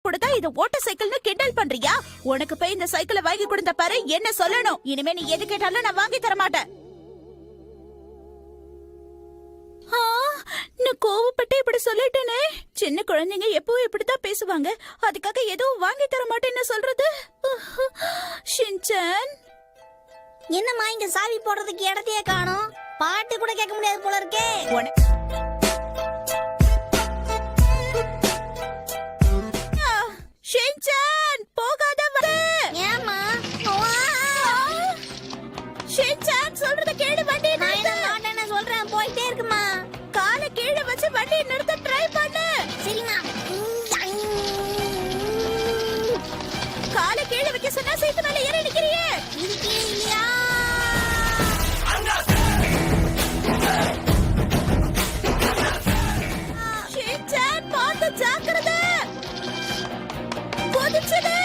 கொடுத்தா இது ஓட்ட சைக்கிள்னு கிண்டல் பண்றியா? உனக்கு போய் இந்த சைக்கிளை வாங்கி கொடுத்த பாரு என்ன சொல்லணும். இனிமே நீ எது கேட்டாலும் நான் வாங்கி தர மாட்டேன். நான் கோவப்பட்டு இப்படி சொல்லிட்டேனே. சின்ன குழந்தைங்க எப்பவும் இப்படித்தான் பேசுவாங்க. அதுக்காக எதுவும் வாங்கி தர மாட்டேன்னு சொல்றது. ஷின்சான், என்னம்மா இங்க சாவி போடுறதுக்கு இடத்தையே காணோம். பாட்டு கூட கேட்க முடியாது போல இருக்கே. ஷின்சான் போகாத வர. ஏம்மா? ஷின்சான் சொல்றத கேளு. வண்டி நான் என்ன மாட்டேன்னு சொல்றேன், போயிட்டே இருக்குமா. காலை கீழே வச்சு வண்டி நிறுத்த ட்ரை பண்ணு. சரிம்மா. காலை கீழே வைக்க சொன்னா சீட்டு மேல ஏறி நிக்கிறியே. இருக்கே இல்லையா? ஷின்சான் பார்த்து ஜாக்கிரதை. குதிச்சுடு.